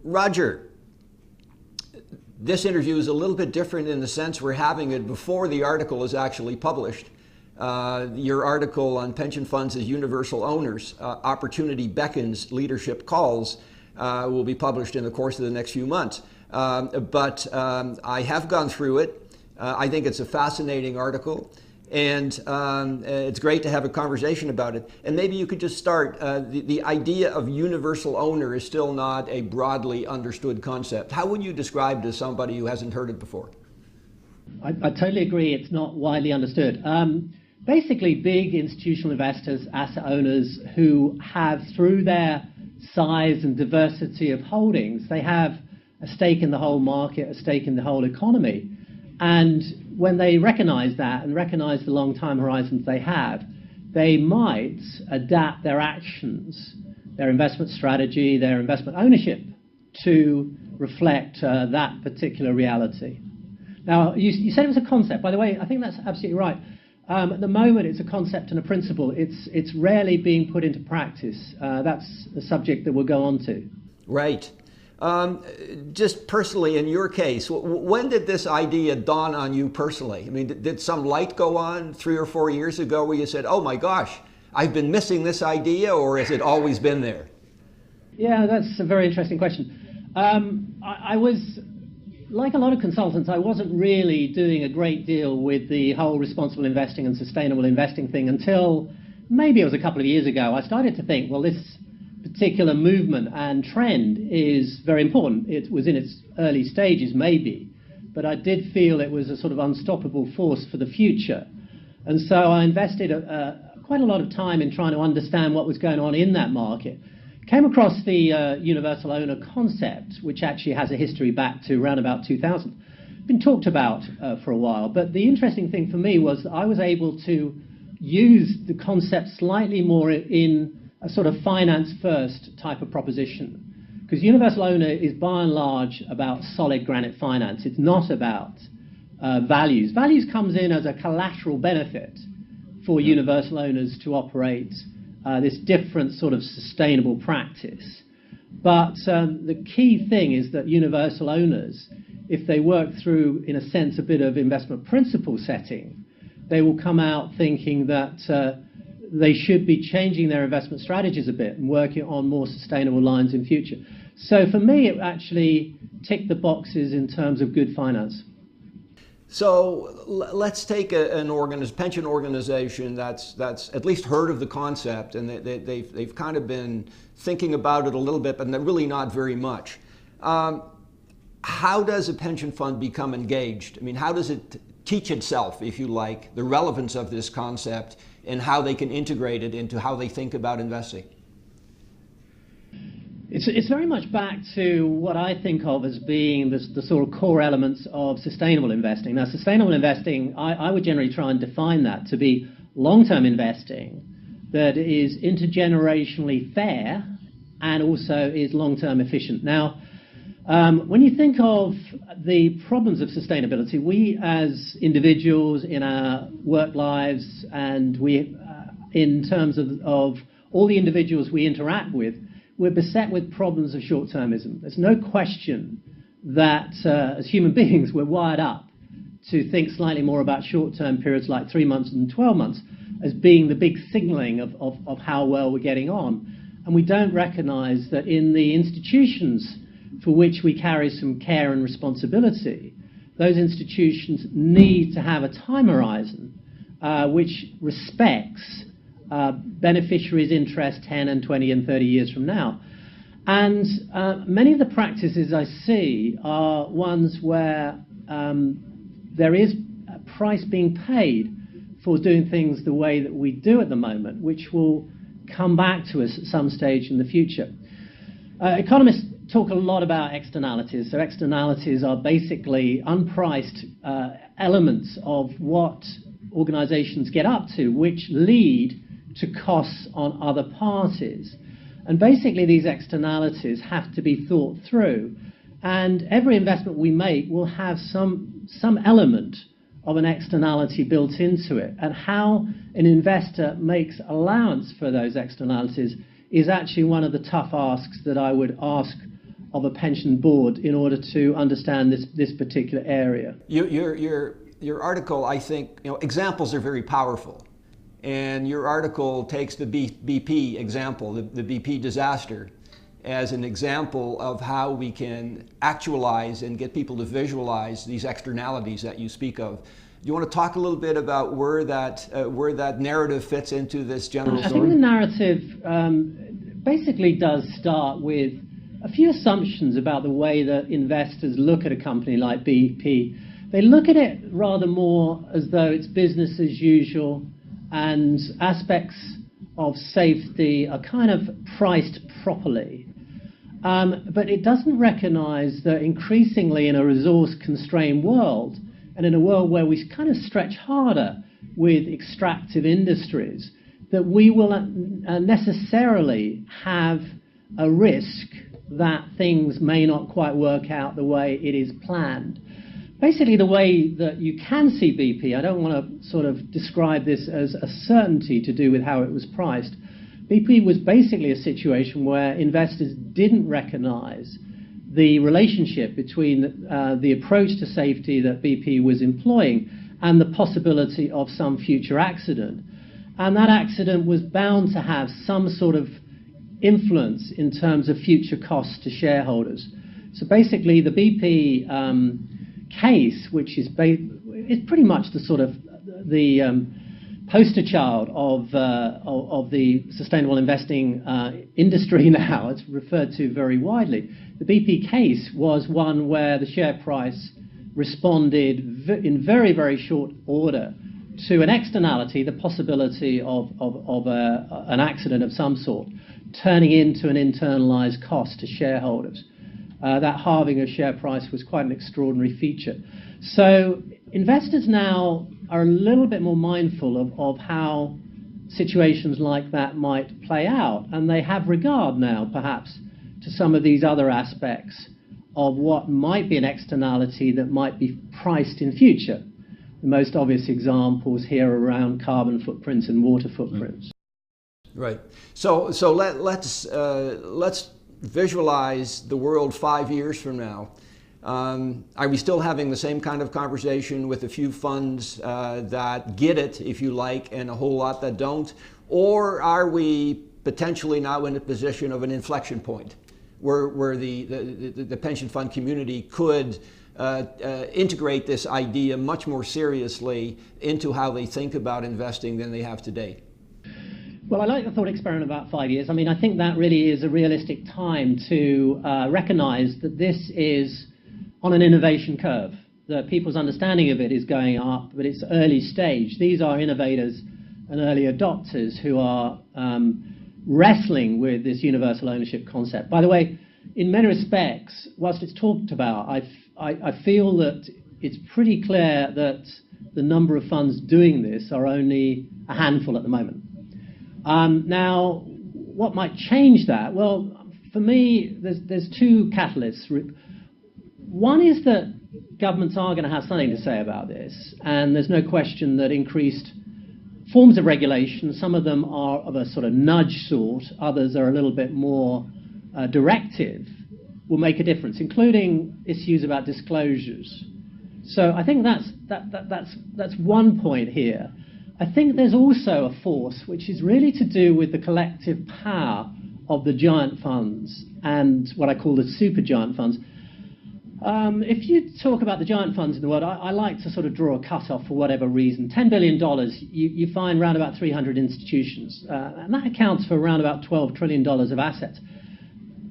Roger, this interview is a little bit different in the sense we're having it before the article is actually published. Your article on pension funds as universal owners, Opportunity Beckons Leadership Calls, will be published in the course of the next few months. But I have gone through it. I think it's a fascinating article. And it's great to have a conversation about it. And maybe you could just start. The idea of universal owner is still not a broadly understood concept. How would you describe it to somebody who hasn't heard it before? I totally agree. It's not widely understood. Basically, big institutional investors, asset owners who have, through their size and diversity of holdings, they have a stake in the whole market, a stake in the whole economy. And when they recognize that and recognize the long time horizons they have, they might adapt their actions, their investment strategy, their investment ownership to reflect that particular reality. Now, you said it was a concept. By the way, I think that's absolutely right. At the moment, it's a concept and a principle. It's rarely being put into practice. That's a subject that we'll go on to. Right. Just personally, in your case, when did this idea dawn on you personally? I mean, did some light go on 3 or 4 years ago where you said, oh my gosh, I've been missing this idea, or has it always been there? Yeah, that's a very interesting question. I was, like a lot of consultants, I wasn't really doing a great deal with the whole responsible investing and sustainable investing thing until maybe it was a couple of years ago. I started to think, well, this particular movement and trend is very important. It was in its early stages, maybe, but I did feel it was a sort of unstoppable force for the future. And so I invested quite a lot of time in trying to understand what was going on in that market. Came across the universal owner concept, which actually has a history back to around about 2000. Been talked about for a while, but the interesting thing for me was that I was able to use the concept slightly more in a sort of finance-first type of proposition. Because universal owner is by and large about solid granite finance. It's not about values. Values comes in as a collateral benefit for universal owners to operate this different sort of sustainable practice. But the key thing is that universal owners, if they work through, in a sense, a bit of investment principle setting, they will come out thinking that they should be changing their investment strategies a bit and working on more sustainable lines in future. So for me, it actually ticked the boxes in terms of good finance. So let's take an pension organization that's at least heard of the concept, and they've kind of been thinking about it a little bit, but really not very much. How does a pension fund become engaged? I mean, how does it teach itself, if you like, the relevance of this concept and how they can integrate it into how they think about investing? It's very much back to what I think of as being the sort of core elements of sustainable investing. Now, sustainable investing, I would generally try and define that to be long-term investing that is intergenerationally fair and also is long-term efficient. Now, when you think of the problems of sustainability, we as individuals in our work lives and we, in terms of all the individuals we interact with, we're beset with problems of short-termism. There's no question that as human beings, we're wired up to think slightly more about short-term periods like 3 months and 12 months as being the big signaling of how well we're getting on. And we don't recognize that in the institutions for which we carry some care and responsibility, those institutions need to have a time horizon which respects beneficiaries' interest 10 and 20 and 30 years from now. And many of the practices I see are ones where there is a price being paid for doing things the way that we do at the moment, which will come back to us at some stage in the future. Economists talk a lot about externalities. So externalities are basically unpriced elements of what organizations get up to, which lead to costs on other parties. And basically these externalities have to be thought through. And every investment we make will have some element of an externality built into it. And how an investor makes allowance for those externalities is actually one of the tough asks that I would ask of a pension board in order to understand this particular area. Your article, I think, examples are very powerful. And your article takes the BP example, the BP disaster, as an example of how we can actualize and get people to visualize these externalities that you speak of. Do you want to talk a little bit about where that narrative fits into this general story? I think the narrative basically does start with a few assumptions about the way that investors look at a company like BP. They look at it rather more as though it's business as usual, and aspects of safety are kind of priced properly. But it doesn't recognize that increasingly in a resource-constrained world, and in a world where we kind of stretch harder with extractive industries, that we will necessarily have a risk that things may not quite work out the way it is planned. Basically, the way that you can see BP, I don't want to sort of describe this as a certainty to do with how it was priced. BP was basically a situation where investors didn't recognize the relationship between the approach to safety that BP was employing and the possibility of some future accident. And that accident was bound to have some sort of influence in terms of future costs to shareholders. So basically, the BP case, which is pretty much the sort of the poster child of the sustainable investing industry now. It's referred to very widely. The BP case was one where the share price responded in very, very short order to an externality, the possibility of an accident of some sort, turning into an internalized cost to shareholders. That halving of share price was quite an extraordinary feature. So investors now are a little bit more mindful of how situations like that might play out, and they have regard now, perhaps, to some of these other aspects of what might be an externality that might be priced in future. The most obvious examples here are around carbon footprints and water footprints. Right. So let's visualize the world 5 years from now. Are we still having the same kind of conversation with a few funds that get it, if you like, and a whole lot that don't? Or are we potentially now in a position of an inflection point where the pension fund community could integrate this idea much more seriously into how they think about investing than they have today? Well, I like the thought experiment about 5 years. I mean, I think that really is a realistic time to recognize that this is on an innovation curve, that people's understanding of it is going up, but it's early stage. These are innovators and early adopters who are wrestling with this universal ownership concept. By the way, in many respects, whilst it's talked about, I feel that it's pretty clear that the number of funds doing this are only a handful at the moment. Now, what might change that? Well, for me, there's two catalysts. One is that governments are going to have something to say about this, and there's no question that increased forms of regulation, some of them are of a sort of nudge sort, others are a little bit more directive, will make a difference, including issues about disclosures. So I think that's one point here. I think there's also a force which is really to do with the collective power of the giant funds and what I call the super giant funds. If you talk about the giant funds in the world, I like to sort of draw a cutoff for whatever reason. $10 billion, you find around about 300 institutions, and that accounts for around about $12 trillion of assets.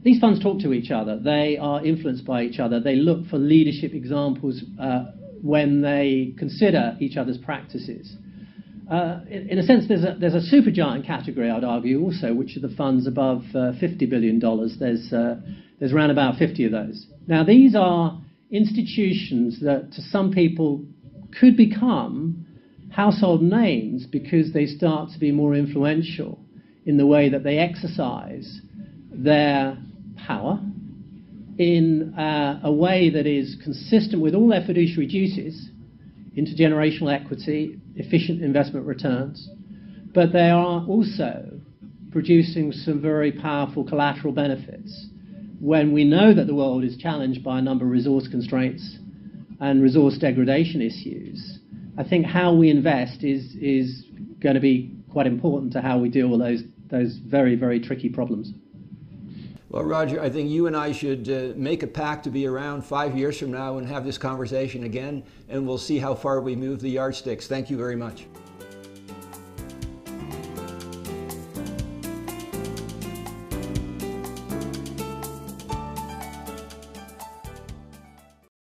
These funds talk to each other. They are influenced by each other. They look for leadership examples when they consider each other's practices. In a sense, there's a supergiant category, I'd argue, also, which are the funds above $50 billion. There's around about 50 of those. Now, these are institutions that, to some people, could become household names because they start to be more influential in the way that they exercise their power in a way that is consistent with all their fiduciary duties, intergenerational equity, efficient investment returns, but they are also producing some very powerful collateral benefits when we know that the world is challenged by a number of resource constraints and resource degradation issues, I think how we invest is going to be quite important to how we deal with those very, very tricky problems. Well, Roger, I think you and I should make a pact to be around 5 years from now and have this conversation again, and we'll see how far we move the yardsticks. Thank you very much.